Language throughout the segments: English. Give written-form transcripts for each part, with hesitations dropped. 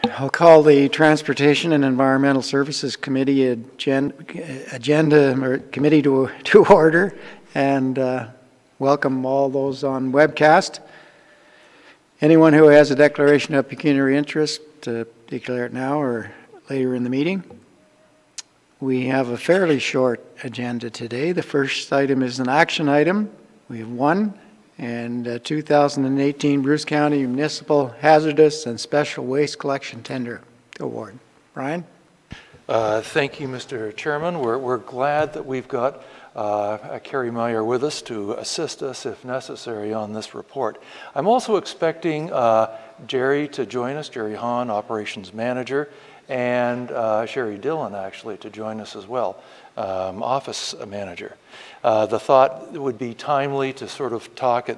I'll call the Transportation and Environmental Services Committee committee to order, and welcome all those on webcast. Anyone who has a declaration of pecuniary interest, declare it now or later in the meeting. We have a fairly short agenda today. The first item is an action item. We have one, and 2018 Bruce County Municipal Hazardous and Special Waste Collection Tender Award. Brian? Thank you, Mr. Chairman. We're glad that we've got Carrie Meyer with us to assist us, if necessary, on this report. I'm also expecting Jerry to join us, Jerry Hahn, Operations Manager, and Sherry Dillon, actually, to join us as well, Office Manager. The thought would be timely to sort of talk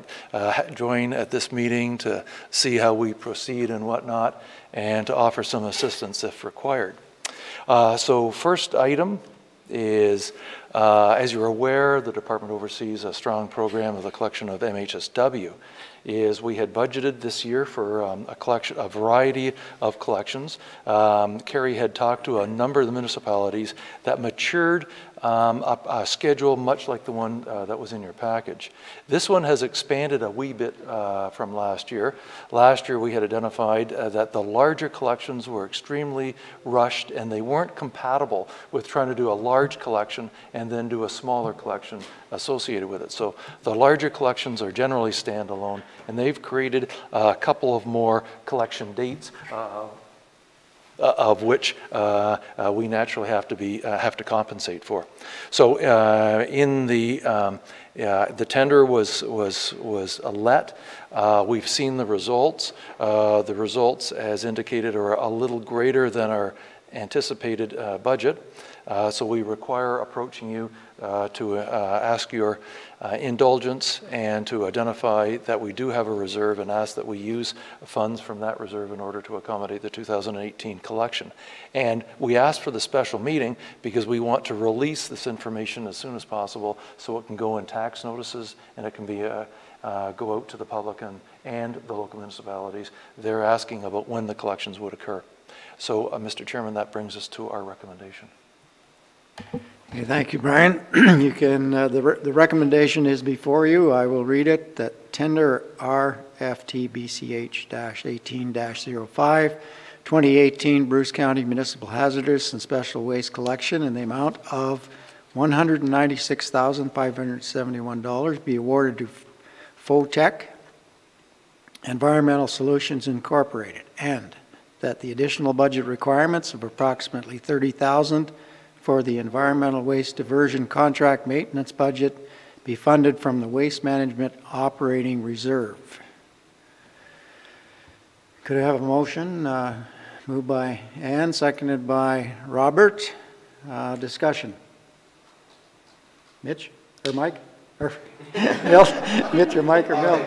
join at this meeting to see how we proceed and whatnot, and to offer some assistance if required. So first item is, as you're aware, the department oversees a strong program of the collection of MHSW. We had budgeted this year for a variety of collections. Carrie had talked to a number of the municipalities that matured a schedule much like the one that was in your package. This one has expanded a wee bit from last year. Last year we had identified that the larger collections were extremely rushed and they weren't compatible with trying to do a large collection and then do a smaller collection associated with it. So the larger collections are generally standalone, and they've created a couple of more collection dates of which we naturally have to compensate for. So in the tender was let. We've seen the results. The results, as indicated, are a little greater than our anticipated budget. So we require approaching you to ask your indulgence and to identify that we do have a reserve and ask that we use funds from that reserve in order to accommodate the 2018 collection. And we ask for the special meeting because we want to release this information as soon as possible so it can go in tax notices and it can be go out to the public and the local municipalities. They're asking about when the collections would occur. So, Mr. Chairman, that brings us to our recommendation. Okay, thank you, Brian. You can, the recommendation is before you. I will read it. That tender RFTBCH-18-05, 2018 Bruce County Municipal Hazardous and Special Waste Collection in the amount of $196,571 be awarded to FOTEC Environmental Solutions Incorporated, and that the additional budget requirements of approximately $30,000 for the environmental waste diversion contract maintenance budget be funded from the Waste Management Operating Reserve. Could I have a motion? Moved by Ann, seconded by Robert. Discussion. Mitch or Mike? Or Milt? Mitch or Mike or Milt?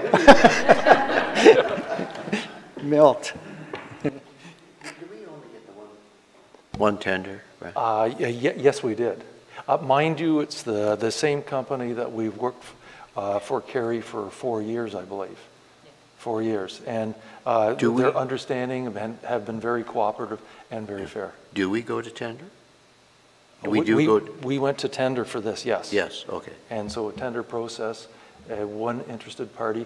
Milt. One tender, right? Yes, we did. Mind you, it's the same company that we've worked for Carrie for 4 years, I believe. Yeah. 4 years. And their understanding have been very cooperative and very fair. Do we go to tender? We went to tender for this, yes. Yes, okay. And so a tender process, one interested party.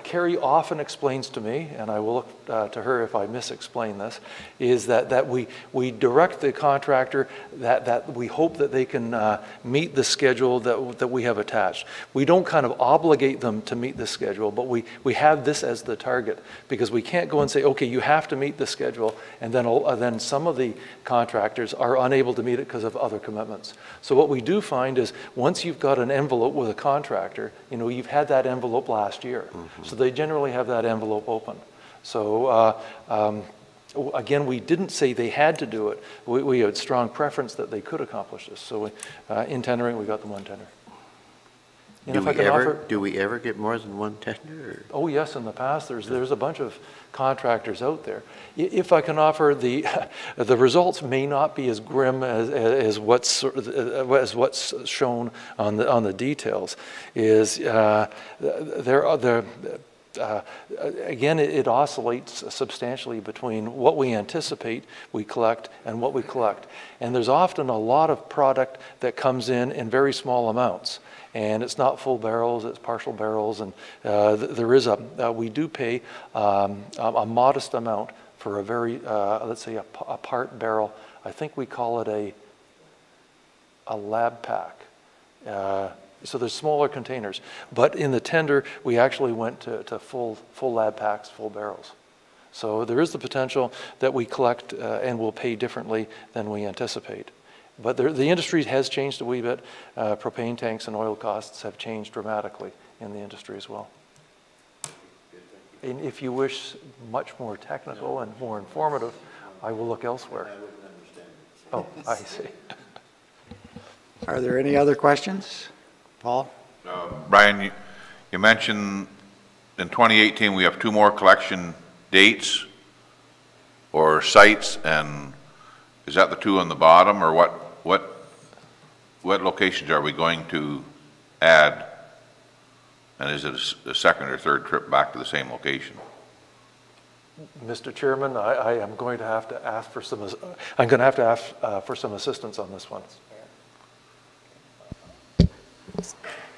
Carrie often explains to me, and I will look to her if I misexplain this, is that we direct the contractor that we hope that they can meet the schedule that we have attached. We don't kind of obligate them to meet the schedule, but we have this as the target because we can't go and say, okay, you have to meet the schedule, and then some of the contractors are unable to meet it because of other commitments. So what we do find is once you've got an envelope with a contractor, you know, you've had that envelope last year. Mm-hmm. So they generally have that envelope open. So again, we didn't say they had to do it. We had strong preference that they could accomplish this. So in tendering, we got the one tender. Do we ever get more than one tender? Or? Oh yes, in the past there's a bunch of contractors out there. If I can offer the results may not be as grim as what's shown on the details. Is again, it oscillates substantially between what we anticipate we collect and what we collect. And there's often a lot of product that comes in very small amounts. And it's not full barrels, it's partial barrels, and we do pay a modest amount for a very, let's say a part barrel. I think we call it a lab pack. So there's smaller containers. But in the tender, we actually went to full lab packs, full barrels. So there is the potential that we collect and will pay differently than we anticipate. But the industry has changed a wee bit. Propane tanks and oil costs have changed dramatically in the industry as well. And if you wish much more technical and more informative, I will look elsewhere. Oh, I see. Are there any other questions? Paul? Brian, you mentioned in 2018 we have 2 more collection dates or sites, and is that the 2 on the bottom, or what locations are we going to add? And is it a second or third trip back to the same location? Mr. Chairman, I am going to have to ask for some. I'm going to have to ask for some assistance on this one.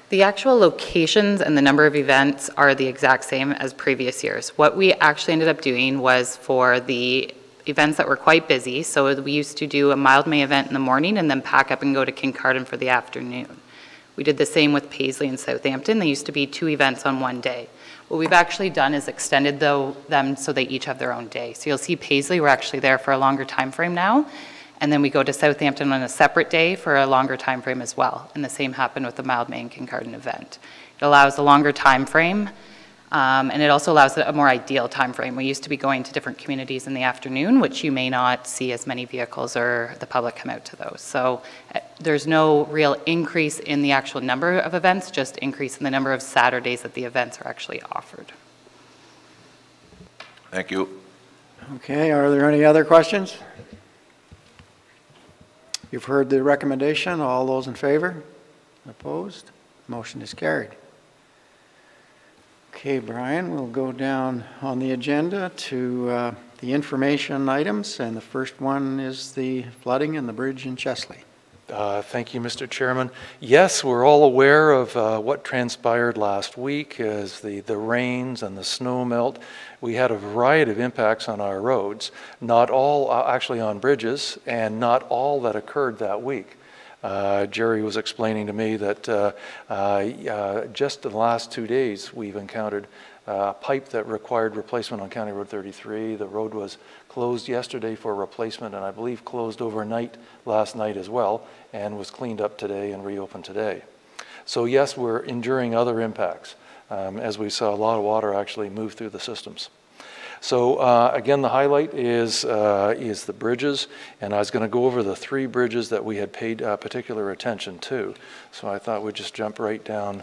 The actual locations and the number of events are the exact same as previous years. What we actually ended up doing was for the events that were quite busy, so we used to do a Mildmay event in the morning and then pack up and go to Kincardine for the afternoon. We did the same with Paisley and Southampton. They used to be 2 events on one day. What we've actually done is extended them so they each have their own day. So you'll see Paisley, we're actually there for a longer time frame now. And then we go to Southampton on a separate day for a longer time frame as well. And the same happened with the Mildmay and Kincardine event. It allows a longer time frame, and it also allows a more ideal time frame. We used to be going to different communities in the afternoon, which you may not see as many vehicles or the public come out to those. So there's no real increase in the actual number of events, just increase in the number of Saturdays that the events are actually offered. Thank you. Okay, are there any other questions? You've heard the recommendation. All those in favor? Opposed? Motion is carried. Okay, Brian, we'll go down on the agenda to the information items, and the first one is the flooding and the bridge in Chesley. Thank you, Mr. Chairman. Yes, we're all aware of what transpired last week as the rains and the snow melt. We had a variety of impacts on our roads, not all actually on bridges, and not all that occurred that week. Jerry was explaining to me that just in the last 2 days we've encountered a pipe that required replacement on County Road 33. The road was closed yesterday for replacement, and I believe closed overnight last night as well, and was cleaned up today and reopened today. So yes, we're enduring other impacts as we saw a lot of water actually move through the systems. So again, the highlight is the bridges, and I was going to go over the 3 bridges that we had paid particular attention to. So I thought we'd just jump right down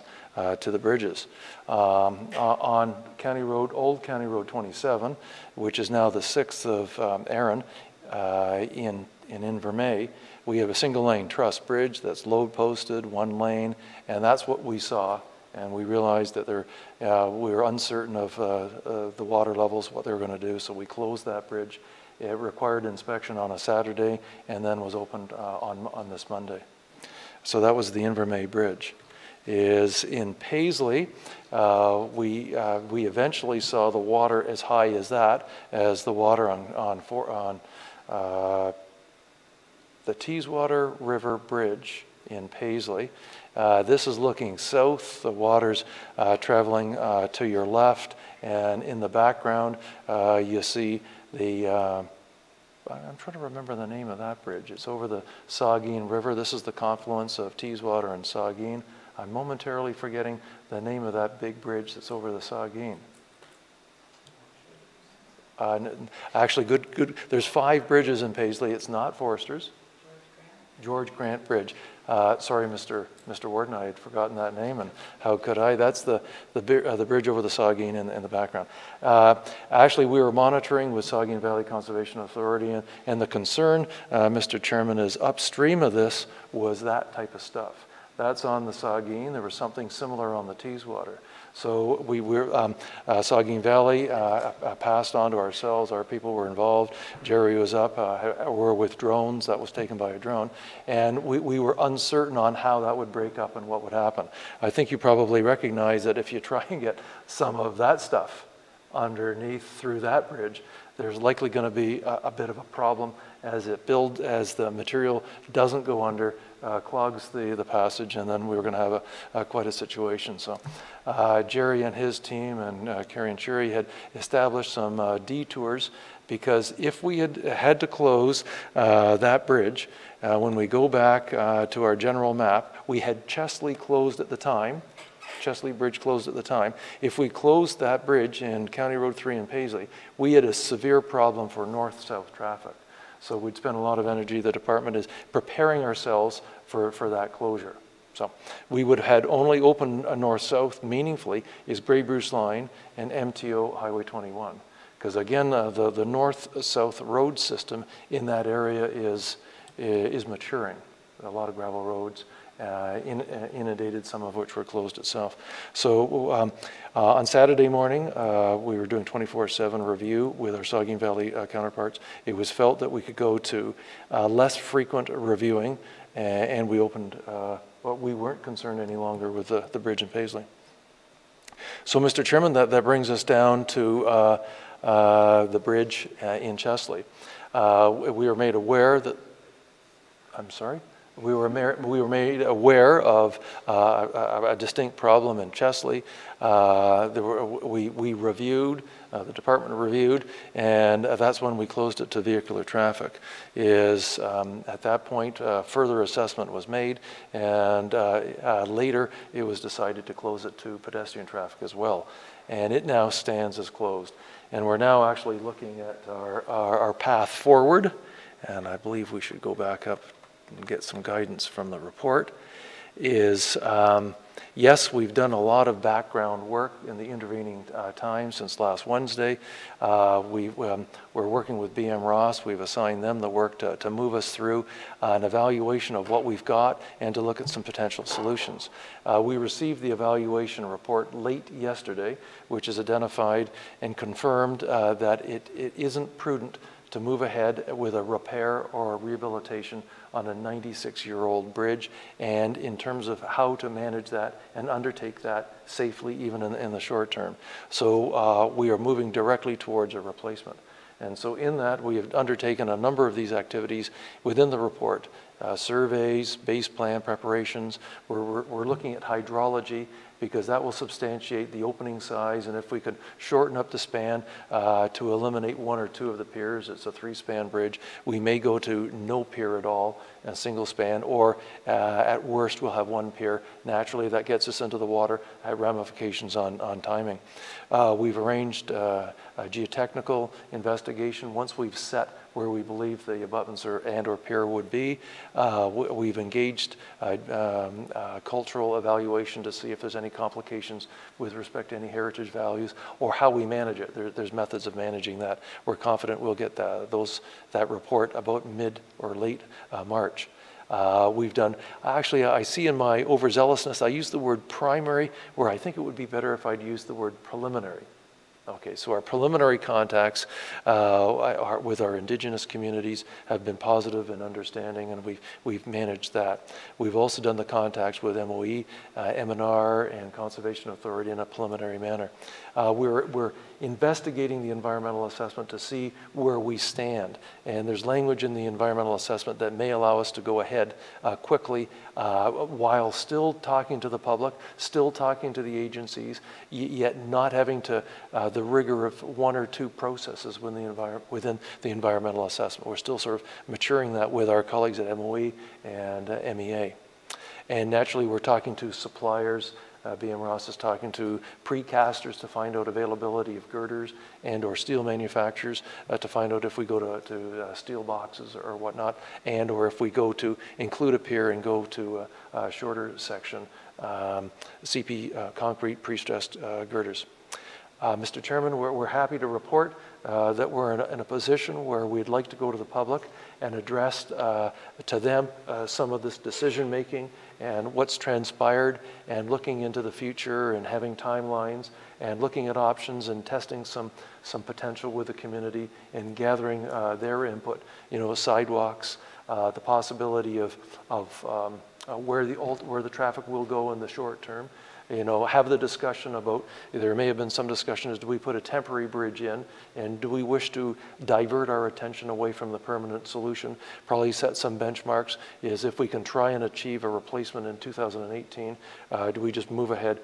to the bridges. On County Road, Old County Road 27, which is now the 6th of Erin in Invermay, we have a single lane truss bridge that's load posted, 1 lane, and that's what we saw. And we realized that we were uncertain of the water levels, what they were going to do, so we closed that bridge. It required inspection on a Saturday and then was opened on this Monday. So that was the Invermay Bridge. Is in Paisley, we eventually saw the water as high as that, as the water on the Teeswater River Bridge in Paisley. This is looking south. The water's traveling to your left, and in the background you see the I'm trying to remember the name of that bridge. It's over the Saugeen River. This is the confluence of Teeswater and Saugeen. I'm momentarily forgetting the name of that big bridge that's over the Saugeen. Actually, good. There's 5 bridges in Paisley. It's not Forster's. George Grant Bridge. Sorry, Mr. Warden, I had forgotten that name, and how could I? That's the bridge over the Saugeen in the background. Actually, we were monitoring with Saugeen Valley Conservation Authority, and the concern, Mr. Chairman, is upstream of this was that type of stuff. That's on the Saugeen. There was something similar on the Teeswater. So we were, Saugeen Valley passed on to ourselves, our people were involved, Jerry was up, we're with drones, that was taken by a drone, and we were uncertain on how that would break up and what would happen. I think you probably recognize that if you try and get some of that stuff underneath through that bridge, there's likely going to be a bit of a problem as it builds, as the material doesn't go under, clogs the passage, and then we were going to have quite a situation. So Jerry and his team and Carrie and Sherry had established some detours, because if we had to close that bridge, when we go back to our general map, we had Chesley closed at the time. Chesley Bridge closed at the time. If we closed that bridge in County Road 3 in Paisley, we had a severe problem for north-south traffic. So we'd spent a lot of energy. The department is preparing ourselves for that closure. So we would have had only open north-south meaningfully is Grey Bruce Line and MTO Highway 21. Because again, the north-south road system in that area is maturing. A lot of gravel roads. Inundated, some of which were closed itself. So on Saturday morning, we were doing 24/7 review with our Saugeen Valley counterparts. It was felt that we could go to less frequent reviewing, and we opened, well, we weren't concerned any longer with the bridge in Paisley. So, Mr. Chairman, that brings us down to the bridge in Chesley. We were made aware that, I'm sorry? We were made aware of a distinct problem in Chesley. We reviewed, the department reviewed, and that's when we closed it to vehicular traffic. At that point, further assessment was made, and later it was decided to close it to pedestrian traffic as well. And it now stands as closed. And we're now actually looking at our path forward, and I believe we should go back up and get some guidance from the report, is yes, we've done a lot of background work in the intervening time since last Wednesday. We're working with BM Ross. We've assigned them the work to move us through an evaluation of what we've got and to look at some potential solutions. We received the evaluation report late yesterday, which has identified and confirmed that it isn't prudent to move ahead with a repair or rehabilitation on a 96-year-old bridge, and in terms of how to manage that and undertake that safely even in the short term. So we are moving directly towards a replacement. And so in that, we have undertaken a number of these activities within the report. Surveys, base plan preparations. We're looking at hydrology, because that will substantiate the opening size, and if we could shorten up the span to eliminate one or two of the piers, it's a 3-span bridge, we may go to no pier at all, a single span, or at worst we'll have one pier. Naturally, that gets us into the water, ramifications on timing. We've arranged a geotechnical investigation. Once we've set where we believe the abutments or pier would be, we've engaged cultural evaluation to see if there's any complications with respect to any heritage values or how we manage it. There's methods of managing that. We're confident we'll get that report about mid or late March. We've done, actually I see in my overzealousness, I use the word primary where I think it would be better if I'd use the word preliminary. Okay, so our preliminary contacts with our Indigenous communities have been positive and understanding, and we've managed that. We've also done the contacts with MOE, M&R, and Conservation Authority in a preliminary manner. We're investigating the environmental assessment to see where we stand, and there's language in the environmental assessment that may allow us to go ahead quickly while still talking to the public, still talking to the agencies, yet not having to the rigor of one or two processes within the environmental assessment. We're still sort of maturing that with our colleagues at MOE and MEA. And naturally, we're talking to suppliers. BM Ross is talking to precasters to find out availability of girders and or steel manufacturers to find out if we go to steel boxes or whatnot, and or if we go to include a pier and go to a shorter section, CP concrete pre-stressed girders. Mr. Chairman, we're happy to report that we're in a position where we'd like to go to the public and address to them some of this decision-making and what's transpired, and looking into the future and having timelines and looking at options and testing some potential with the community and gathering their input, sidewalks, the possibility of where the traffic will go in the short term. Have the discussion about, there may have been some discussion as do we put a temporary bridge in, and do we wish to divert our attention away from the permanent solution? Probably set some benchmarks, is if we can try and achieve a replacement in 2018, do we just move ahead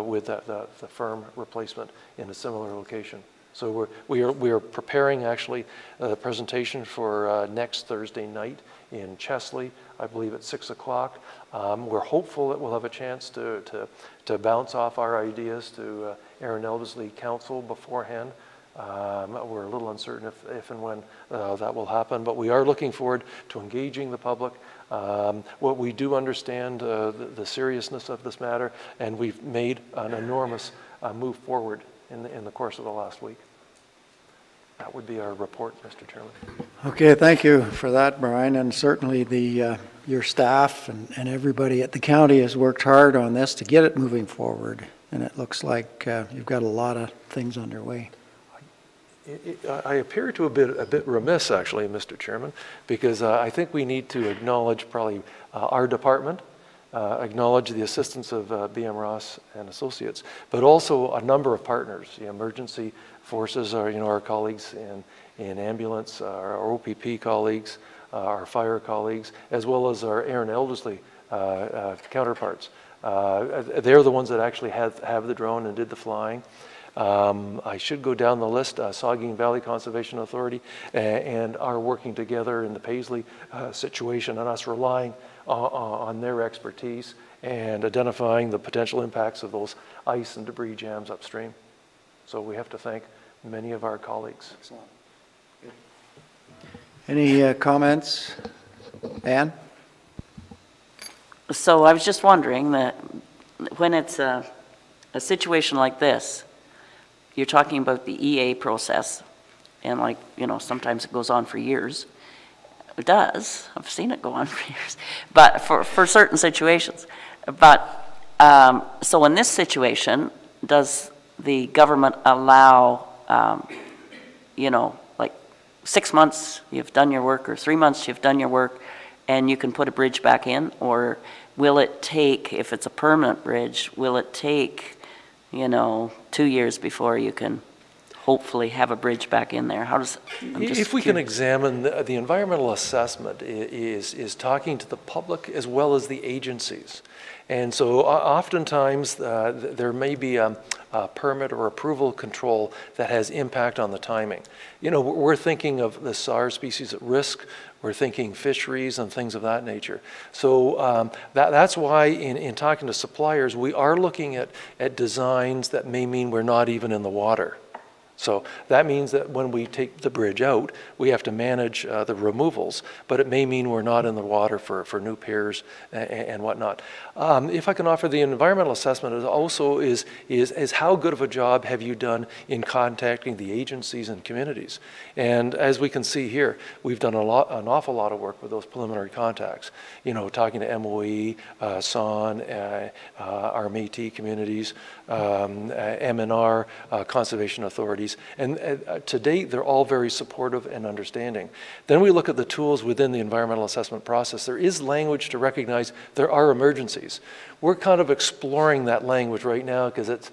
with the firm replacement in a similar location? So we are preparing actually the presentation for next Thursday night in Chesley, I believe at 6 o'clock. We're hopeful that we'll have a chance to bounce off our ideas to Aaron Eldesley Council beforehand. We're a little uncertain if and when that will happen, but we are looking forward to engaging the public. What we do understand the seriousness of this matter, and we've made an enormous move forward in the course of the last week. That would be our report, Mr. Chairman. Okay, thank you for that, Brian, and certainly your staff and everybody at the county has worked hard on this to get it moving forward, and it looks like you've got a lot of things underway. I appear to a bit remiss, actually, Mr. Chairman, because I think we need to acknowledge probably our department, acknowledge the assistance of BM Ross and Associates, but also a number of partners. The emergency forces are, our colleagues in ambulance, our OPP colleagues, our fire colleagues, as well as our Aaron Eldesley counterparts. They're the ones that actually have the drone and did the flying. I should go down the list. Saugeen Valley Conservation Authority and are working together in the Paisley situation, and us relying on their expertise and identifying the potential impacts of those ice and debris jams upstream. So we have to thank many of our colleagues. Excellent. Good. Any comments? Ann? So I was just wondering that when it's a situation like this, you're talking about the EA process, and sometimes it goes on for years. It does. I've seen it go on for years, but for certain situations. But so in this situation, does the government allow, 6 months you've done your work, or 3 months you've done your work, and you can put a bridge back in? Or will it take, if it's a permanent bridge, will it take 2 years before you can hopefully have a bridge back in there? If we can examine the environmental assessment is talking to the public as well as the agencies. And so oftentimes there may be a permit or approval control that has impact on the timing. We're thinking of the SAR species at risk. We're thinking fisheries and things of that nature. So that's why in talking to suppliers, we are looking at designs that may mean we're not even in the water. So that means that when we take the bridge out, we have to manage the removals, but it may mean we're not in the water for new piers and whatnot. If I can offer, the environmental assessment also is how good of a job have you done in contacting the agencies and communities? And as we can see here, we've done an awful lot of work with those preliminary contacts. Talking to MOE, SON, our Métis communities, MNR, conservation authorities. And to date, they're all very supportive and understanding. Then we look at the tools within the environmental assessment process. There is language to recognize there are emergencies. We're kind of exploring that language right now because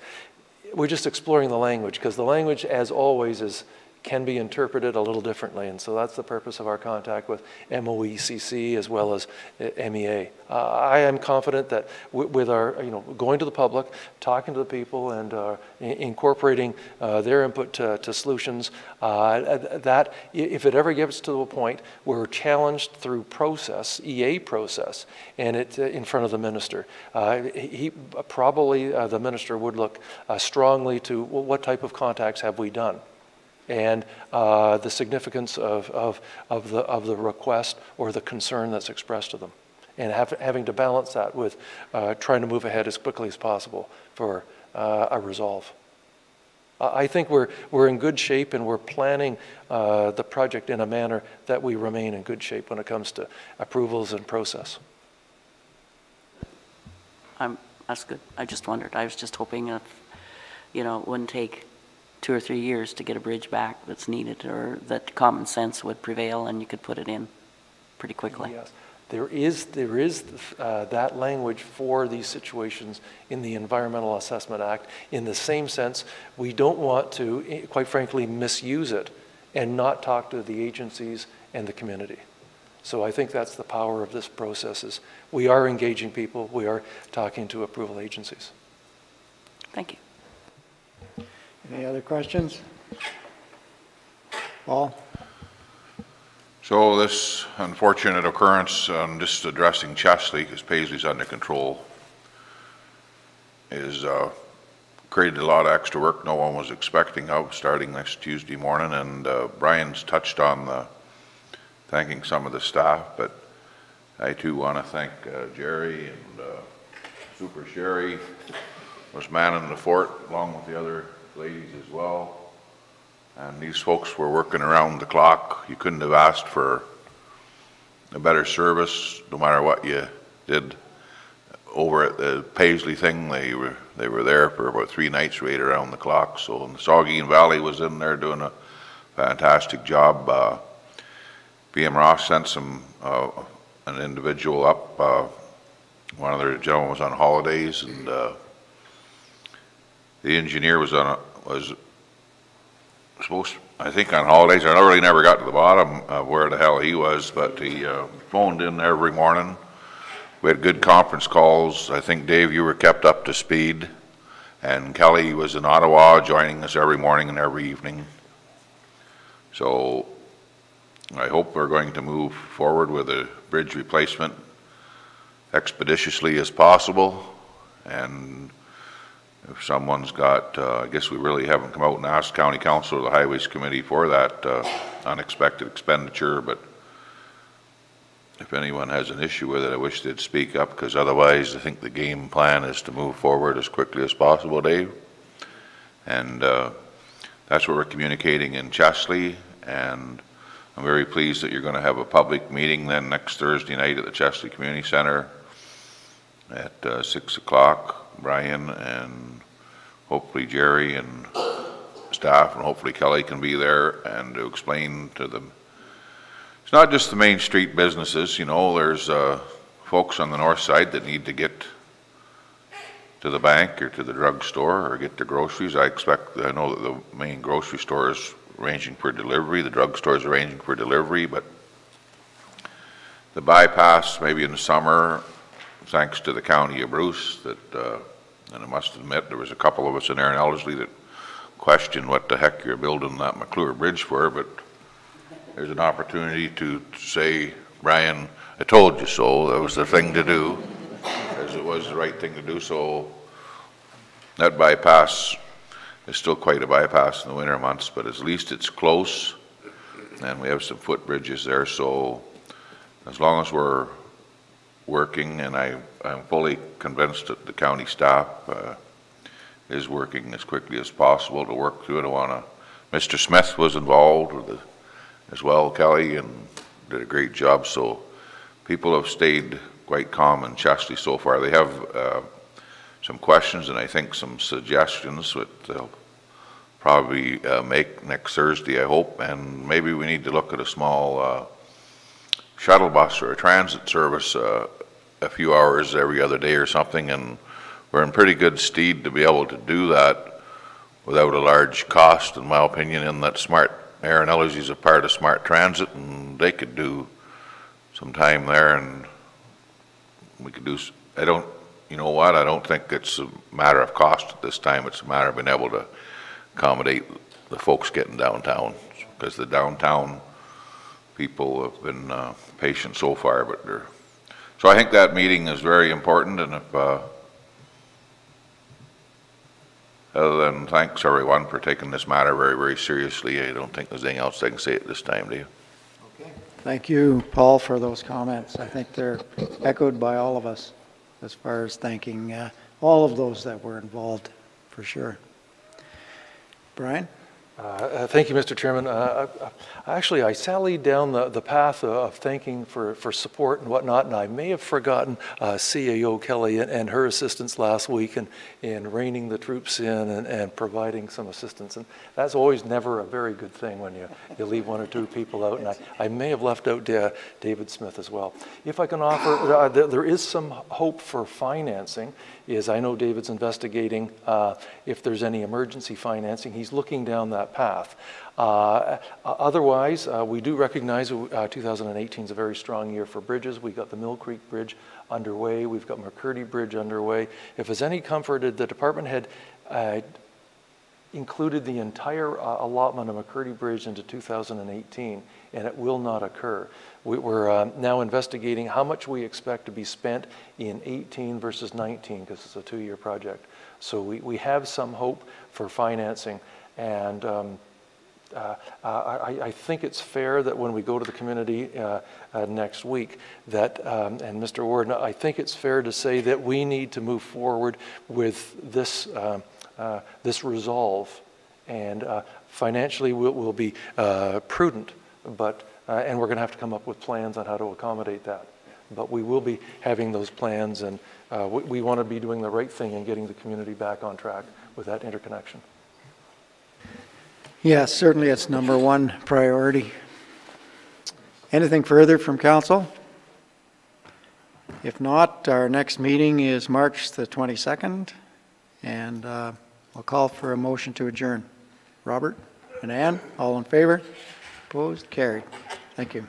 we're just exploring the language, because the language, as always, can be interpreted a little differently, and so that's the purpose of our contact with MOECC as well as MEA. I am confident that with our, going to the public, talking to the people, and incorporating their input to solutions, that if it ever gets to a point where we're challenged through process, EA process, and it's in front of the minister, he probably the minister would look strongly to, well, what type of contacts have we done? And the significance of the request or the concern that's expressed to them, and having to balance that with trying to move ahead as quickly as possible for a resolve. I think we're in good shape, and we're planning the project in a manner that we remain in good shape when it comes to approvals and process. That's good. I just wondered. I was just hoping if, you know, it wouldn't take 2 or 3 years to get a bridge back that's needed, or that common sense would prevail and you could put it in pretty quickly. Yes. There is that language for these situations in the Environmental Assessment Act. In the same sense, we don't want to, quite frankly, misuse it and not talk to the agencies and the community. So I think that's the power of this process, is we are engaging people, we are talking to approval agencies. Thank you. Any other questions? Paul? So this unfortunate occurrence, just addressing Chesley, because Paisley's under control, is created a lot of extra work no one was expecting of starting next Tuesday morning, and Brian's touched on thanking some of the staff, but I too want to thank Jerry and Super Sherry was manning the fort along with the other ladies as well. And these folks were working around the clock. You couldn't have asked for a better service, no matter what you did. Over at the Paisley thing, they were there for about 3 nights right around the clock. So and the Saugeen Valley was in there doing a fantastic job. BM Ross sent an individual up. One of their gentlemen was on holidays, and the engineer was supposed, I think, on holidays. I really never got to the bottom of where the hell he was, but he phoned in every morning. We had good conference calls. I think, Dave, you were kept up to speed, and Kelly was in Ottawa joining us every morning and every evening. So I hope we're going to move forward with a bridge replacement expeditiously as possible. And if someone's got, I guess we really haven't come out and asked County Council or the Highways Committee for that unexpected expenditure, but if anyone has an issue with it, I wish they'd speak up, because otherwise I think the game plan is to move forward as quickly as possible, Dave. And that's what we're communicating in Chesley, and I'm very pleased that you're going to have a public meeting then next Thursday night at the Chesley Community Center at 6 o'clock. Brian and hopefully Jerry and staff, and hopefully Kelly can be there, and to explain to them. It's not just the Main Street businesses, you know, there's folks on the north side that need to get to the bank or to the drugstore or get their groceries. I know that the main grocery store is arranging for delivery, the drugstore is arranging for delivery, but the bypass maybe in the summer, thanks to the County of Bruce, that, and I must admit there was a couple of us in there in Ellerslie that questioned what the heck you're building that McClure Bridge for, but there's an opportunity to say, Brian, I told you so, that was the thing to do, as it was the right thing to do. So that bypass is still quite a bypass in the winter months, but at least it's close, and we have some footbridges there. So as long as we're working, and I'm fully convinced that the county staff is working as quickly as possible to work through it. Mr. Smith was involved with as well, Kelly, and did a great job. So people have stayed quite calm in Chesley so far. They have some questions and I think some suggestions that they'll probably make next Thursday, I hope. And maybe we need to look at a small shuttle bus or a transit service a few hours every other day or something, and we're in pretty good stead to be able to do that without a large cost, in my opinion, in that Smart Aaron Ellerslie is a part of Smart Transit, and they could do some time there, and we could do, you know what, I don't think it's a matter of cost at this time, it's a matter of being able to accommodate the folks getting downtown, because the downtown people have been patient so far, but so I think that meeting is very important, and if other than thanks everyone for taking this matter very, very seriously, I don't think there's anything else I can say at this time, do you? Okay. Thank you, Paul, for those comments. I think they're echoed by all of us as far as thanking all of those that were involved, for sure. Brian? Thank you, Mr. Chairman. Actually, I sallied down the path of thanking for support and whatnot, and I may have forgotten CAO Kelly and her assistance last week in reining the troops in and providing some assistance. And that's always never a very good thing when you leave one or two people out, and I may have left out David Smith as well. If I can offer, there is some hope for financing. I know David's investigating if there's any emergency financing. He's looking down that path. Otherwise, we do recognize 2018 is a very strong year for bridges. We got the Mill Creek Bridge underway. We've got McCurdy Bridge underway. If there's any comfort, the department had included the entire allotment of McCurdy Bridge into 2018, and it will not occur. We're now investigating how much we expect to be spent in 18 versus 19, because it's a 2-year project. So we have some hope for financing, and I think it's fair that when we go to the community next week that, and Mr. Warden, I think it's fair to say that we need to move forward with this this resolve, and financially we'll be prudent, but and we're going to have to come up with plans on how to accommodate that. But we will be having those plans, and we want to be doing the right thing and getting the community back on track with that interconnection. Yes, certainly it's number one priority. Anything further from council? If not, our next meeting is March the 22nd, and I'll call for a motion to adjourn. Robert and Ann, all in favor? Opposed? Carried. Thank you.